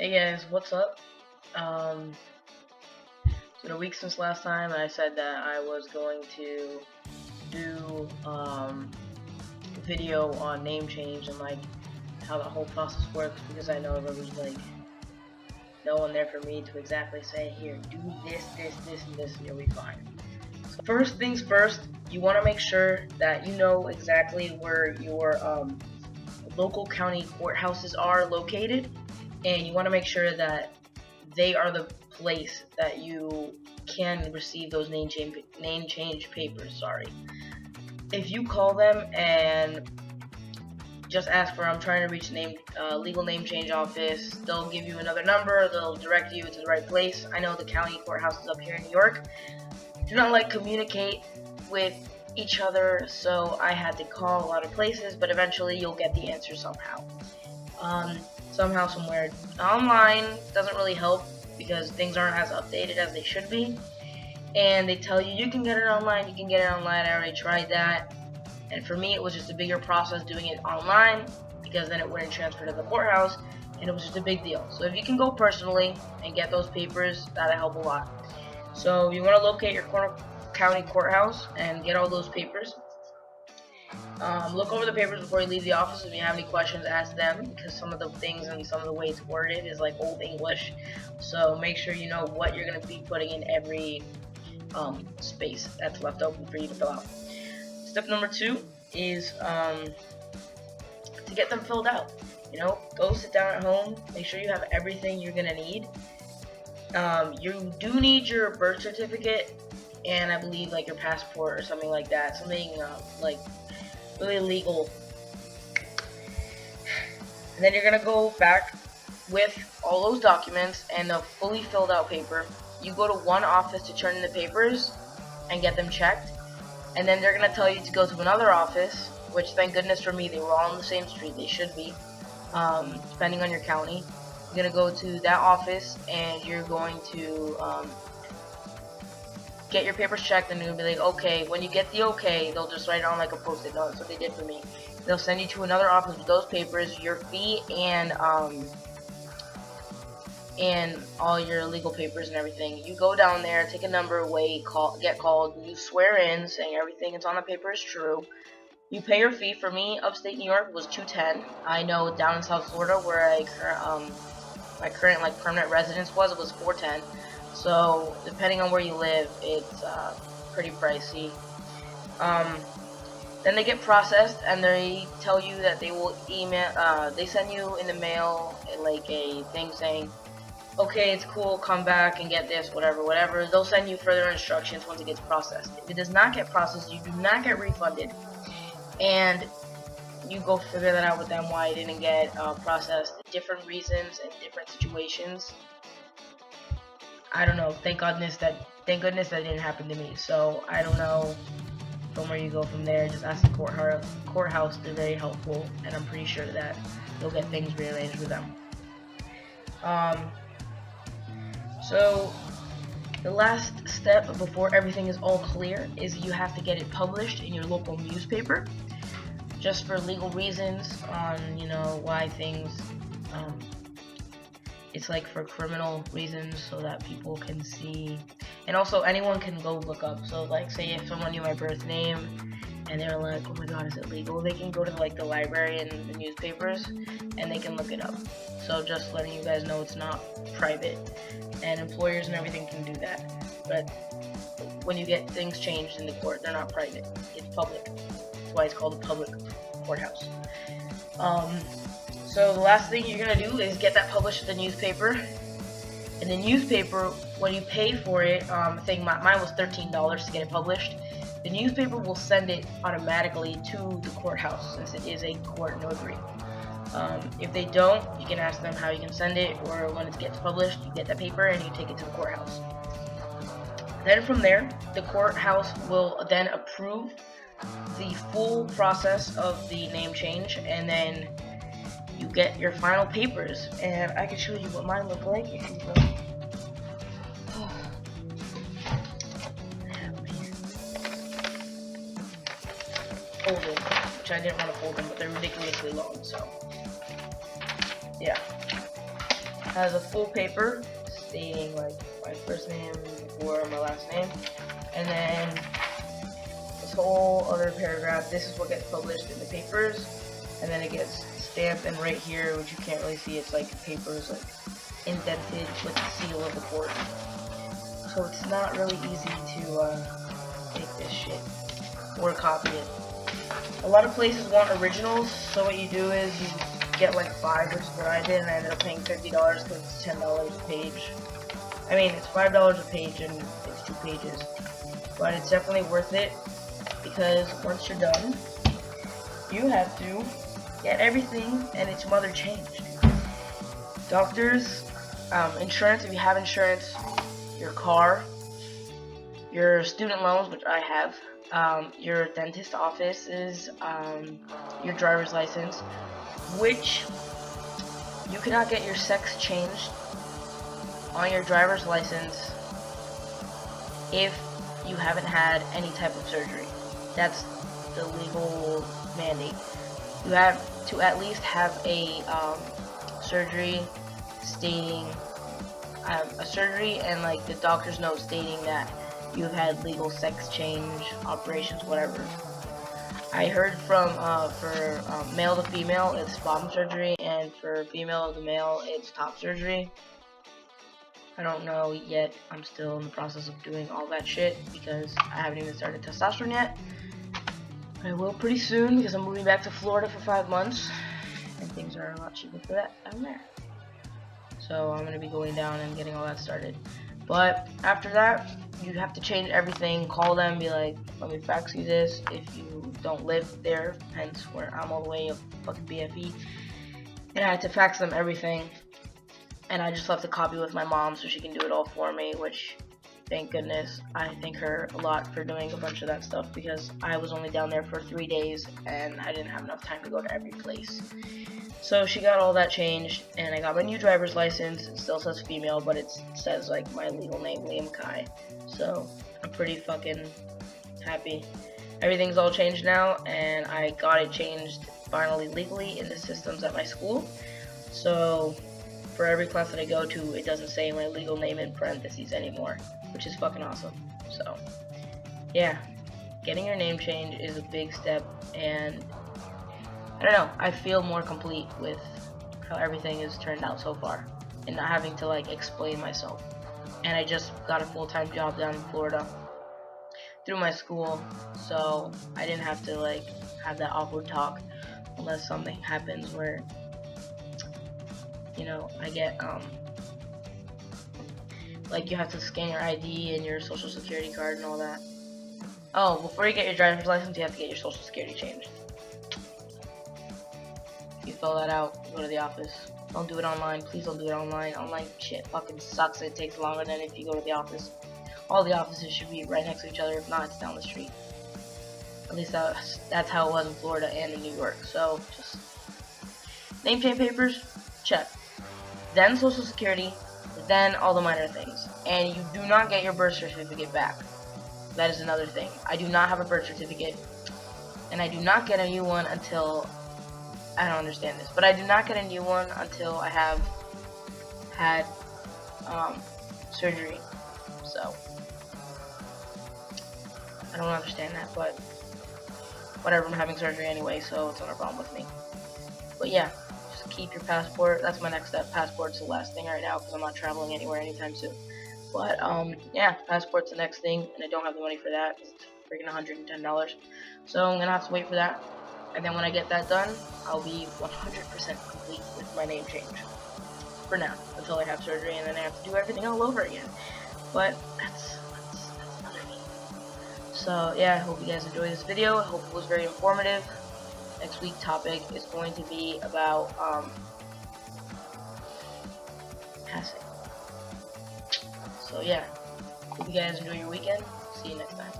Hey guys, what's up? It's been a week since last time. I said that I was going to do a video on name change and like how the whole process works, because I know there was like no one there for me to exactly say, here, do this, and this, and you'll be fine. So first things first, you want to make sure that you know exactly where your local county courthouses are located, and you want to make sure that they are the place that you can receive those name change papers. Sorry. If you call them and just ask for, I'm trying to reach legal name change office, they'll give you another number, they'll direct you to the right place. I know the county courthouses up here in New York do not like communicate with each other, so I had to call a lot of places, but eventually you'll get the answer somehow. Somehow, somewhere. Online doesn't really help because things aren't as updated as they should be, and they tell you you can get it online, I already tried that, and for me it was just a bigger process doing it online, because then it wouldn't transfer to the courthouse, and it was just a big deal. So if you can go personally and get those papers, that'll help a lot. So you want to locate your county courthouse and get all those papers. Look over the papers before you leave the office. If you have any questions, ask them, because some of the things and some of the way it's worded is like old English. So make sure you know what you're going to be putting in every space that's left open for you to fill out. Step number 2 is to get them filled out. Go sit down at home, make sure you have everything you're going to need. You do need your birth certificate, and I believe like your passport or something like that, something like really legal. And then you're gonna go back with all those documents and a fully filled out paper. You go to one office to turn in the papers and get them checked, and then they're gonna tell you to go to another office, which thank goodness for me, they were all on the same street. They should be, depending on your county. You're gonna go to that office and you're going to get your papers checked, and they're gonna be like, okay, when you get the okay, they'll just write it on like a post-it note. That's what they did for me. They'll send you to another office with those papers, your fee, and all your legal papers and everything. You go down there, take a number, wait, get called, you swear in, saying everything that's on the paper is true. You pay your fee. For me, upstate New York was $210. I know down in South Florida, where my current like permanent residence was, it was $410. So depending on where you live, it's pretty pricey. Then they get processed, and they tell you that they will email. They send you in the mail like a thing saying, okay, it's cool, come back and get this, whatever. They'll send you further instructions once it gets processed. If it does not get processed, you do not get refunded, and you go figure that out with them why it didn't get processed. Different reasons and different situations. I don't know. Thank goodness that didn't happen to me. So I don't know from where you go from there. Just ask the courthouse. They're very helpful, and I'm pretty sure that you'll get things rearranged with them. So the last step before everything is all clear is you have to get it published in your local newspaper, just for legal reasons on why things. It's like for criminal reasons, so that people can see, and also anyone can go look up. So like, say if someone knew my birth name and they're like, oh my god, is it legal? They can go to like the library and the newspapers and they can look it up. So just letting you guys know, it's not private, and employers and everything can do that. But when you get things changed in the court, they're not private, it's public. That's why it's called a public courthouse. So the last thing you're going to do is get that published in the newspaper. In the newspaper, when you pay for it, I think mine was $13 to get it published. The newspaper will send it automatically to the courthouse, since it is a court notary. If they don't, you can ask them how you can send it, or when it gets published, you get that paper and you take it to the courthouse. Then from there, the courthouse will then approve the full process of the name change, and then you get your final papers. And I can show you what mine look like if you go. Folded, which I didn't want to fold them, but they're ridiculously long, so yeah. has a full paper stating like my first name or my last name, and then this whole other paragraph. This is what gets published in the papers, and then it gets stamped, and right here, which you can't really see, it's like paper is like indented with the seal of the court. So it's not really easy to make this shit or copy it. A lot of places want originals, so what you do is you get like 5, which is what I did, and I ended up paying $50 because it's $10 a page. I mean, it's $5 a page and it's 2 pages, but it's definitely worth it because once you're done, you have to get everything and its mother changed. Doctors, insurance, if you have insurance, your car, your student loans, which I have, your dentist offices, your driver's license, which you cannot get your sex changed on your driver's license if you haven't had any type of surgery. That's the legal mandate. You have to at least have a surgery stating a surgery and like the doctor's note stating that you've had legal sex change operations, whatever. I heard from for male to female it's bottom surgery, and for female to male it's top surgery. I don't know yet. I'm still in the process of doing all that shit because I haven't even started testosterone yet. I will pretty soon because I'm moving back to Florida for 5 months and things are a lot cheaper for that down there. So I'm gonna be going down and getting all that started. But after that, you have to change everything. Call them, be like, let me fax you this if you don't live there, hence where I'm all the way up fucking BFE. And I had to fax them everything. And I just left a copy with my mom so she can do it all for me, which, thank goodness, I thank her a lot for doing a bunch of that stuff because I was only down there for 3 days and I didn't have enough time to go to every place. So she got all that changed, and I got my new driver's license. It still says female, but it says like my legal name, Liam Kai. So I'm pretty fucking happy. Everything's all changed now, and I got it changed finally legally in the systems at my school. So for every class that I go to, it doesn't say my legal name in parentheses anymore, which is fucking awesome. So yeah, getting your name changed is a big step, and I don't know, I feel more complete with how everything has turned out so far and not having to like explain myself. And I just got a full-time job down in Florida through my school, so I didn't have to like have that awkward talk unless something happens where, you know, I get like you have to scan your ID and your social security card and all that. Oh, before you get your driver's license, you have to get your social security changed. You fill that out, go to the office. Don't do it online. Please don't do it online. Online shit fucking sucks. It takes longer than if you go to the office. All the offices should be right next to each other. If not, it's down the street. At least that's how it was in Florida and in New York. So just name change papers, check. Then social security, then all the minor things. And you do not get your birth certificate back. That is another thing. I do not have a birth certificate, and I do not get a new one until, I don't understand this, but I do not get a new one until I have had surgery. So I don't understand that, but whatever, I'm having surgery anyway, so it's not a problem with me. But yeah, just keep your passport. That's my next step. Passport's the last thing right now because I'm not traveling anywhere anytime soon. But yeah, passport's the next thing, and I don't have the money for that. It's freaking $110. So I'm gonna have to wait for that. And then when I get that done, I'll be 100% complete with my name change. For now, until I have surgery, and then I have to do everything all over again. But that's another thing. So yeah, I hope you guys enjoyed this video. I hope it was very informative. Next week's topic is going to be about passing. So yeah, hope you guys enjoy your weekend. See you next time.